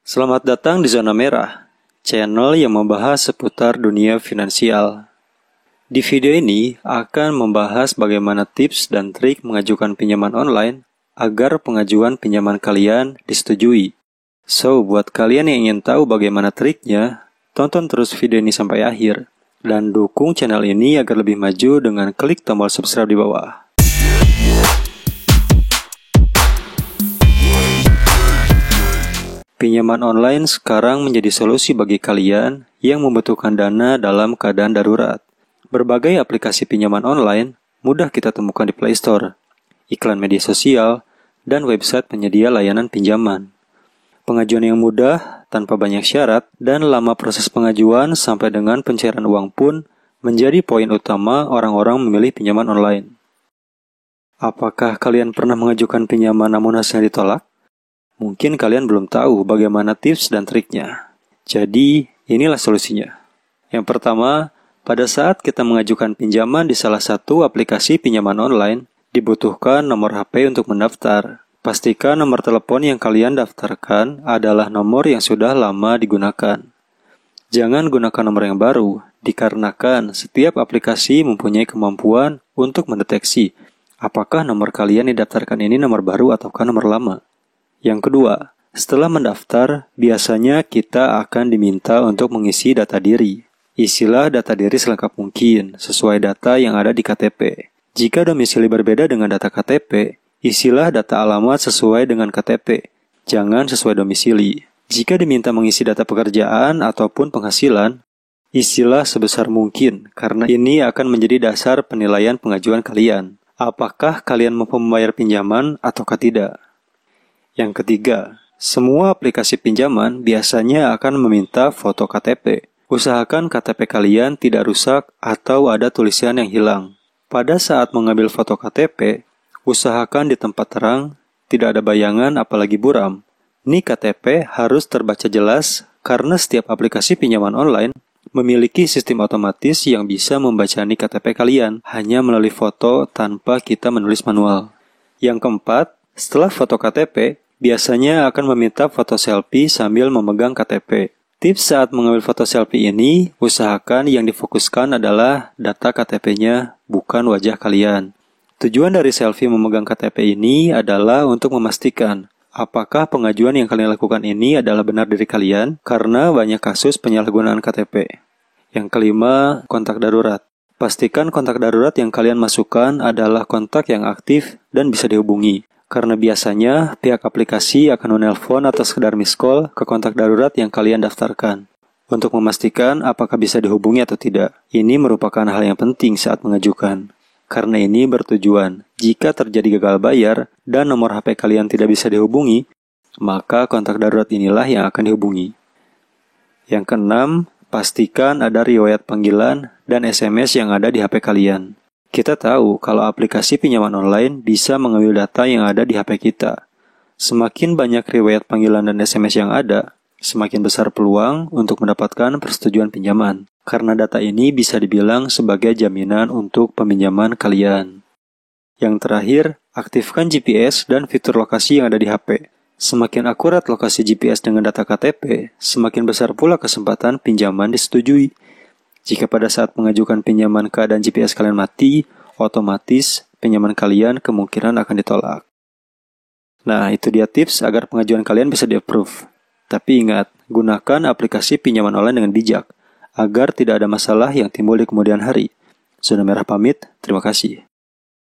Selamat datang di Zona Merah, channel yang membahas seputar dunia finansial. Di video ini akan membahas bagaimana tips dan trik mengajukan pinjaman online agar pengajuan pinjaman kalian disetujui. So, buat kalian yang ingin tahu bagaimana triknya, tonton terus video ini sampai akhir. Dan dukung channel ini agar lebih maju dengan klik tombol subscribe di bawah. Pinjaman online sekarang menjadi solusi bagi kalian yang membutuhkan dana dalam keadaan darurat. Berbagai aplikasi pinjaman online mudah kita temukan di Play Store, iklan media sosial, dan website penyedia layanan pinjaman. Pengajuan yang mudah, tanpa banyak syarat, dan lama proses pengajuan sampai dengan pencairan uang pun menjadi poin utama orang-orang memilih pinjaman online. Apakah kalian pernah mengajukan pinjaman namun hasilnya ditolak? Mungkin kalian belum tahu bagaimana tips dan triknya. Jadi, inilah solusinya. Yang pertama, pada saat kita mengajukan pinjaman di salah satu aplikasi pinjaman online, dibutuhkan nomor HP untuk mendaftar. Pastikan nomor telepon yang kalian daftarkan adalah nomor yang sudah lama digunakan. Jangan gunakan nomor yang baru, dikarenakan setiap aplikasi mempunyai kemampuan untuk mendeteksi apakah nomor kalian didaftarkan ini nomor baru ataukah nomor lama. Yang kedua, setelah mendaftar, biasanya kita akan diminta untuk mengisi data diri. Isilah data diri selengkap mungkin, sesuai data yang ada di KTP. Jika domisili berbeda dengan data KTP, isilah data alamat sesuai dengan KTP. Jangan sesuai domisili. Jika diminta mengisi data pekerjaan ataupun penghasilan, isilah sebesar mungkin, karena ini akan menjadi dasar penilaian pengajuan kalian. Apakah kalian mampu membayar pinjaman ataukah tidak? Yang ketiga, semua aplikasi pinjaman biasanya akan meminta foto KTP. Usahakan KTP kalian tidak rusak atau ada tulisan yang hilang. Pada saat mengambil foto KTP, usahakan di tempat terang, tidak ada bayangan apalagi buram. Nik KTP harus terbaca jelas karena setiap aplikasi pinjaman online memiliki sistem otomatis yang bisa membaca nik KTP kalian hanya melalui foto tanpa kita menulis manual. Yang keempat, setelah foto KTP, biasanya akan meminta foto selfie sambil memegang KTP. Tips saat mengambil foto selfie ini, usahakan yang difokuskan adalah data KTP-nya, bukan wajah kalian. Tujuan dari selfie memegang KTP ini adalah untuk memastikan apakah pengajuan yang kalian lakukan ini adalah benar diri kalian, karena banyak kasus penyalahgunaan KTP. Yang kelima, kontak darurat. Pastikan kontak darurat yang kalian masukkan adalah kontak yang aktif dan bisa dihubungi. Karena biasanya pihak aplikasi akan menelpon atau sekedar miss call ke kontak darurat yang kalian daftarkan. Untuk memastikan apakah bisa dihubungi atau tidak. Ini merupakan hal yang penting saat mengajukan. Karena ini bertujuan, jika terjadi gagal bayar dan nomor HP kalian tidak bisa dihubungi, maka kontak darurat inilah yang akan dihubungi. Yang keenam, pastikan ada riwayat panggilan dan SMS yang ada di HP kalian. Kita tahu kalau aplikasi pinjaman online bisa mengambil data yang ada di HP kita. Semakin banyak riwayat panggilan dan SMS yang ada, semakin besar peluang untuk mendapatkan persetujuan pinjaman. Karena data ini bisa dibilang sebagai jaminan untuk peminjaman kalian. Yang terakhir, aktifkan GPS dan fitur lokasi yang ada di HP. Semakin akurat lokasi GPS dengan data KTP, semakin besar pula kesempatan pinjaman disetujui. Jika pada saat mengajukan pinjaman keadaan GPS kalian mati, otomatis pinjaman kalian kemungkinan akan ditolak. Nah, itu dia tips agar pengajuan kalian bisa di-approve. Tapi ingat, gunakan aplikasi pinjaman online dengan bijak, agar tidak ada masalah yang timbul di kemudian hari. Zona Merah pamit, terima kasih.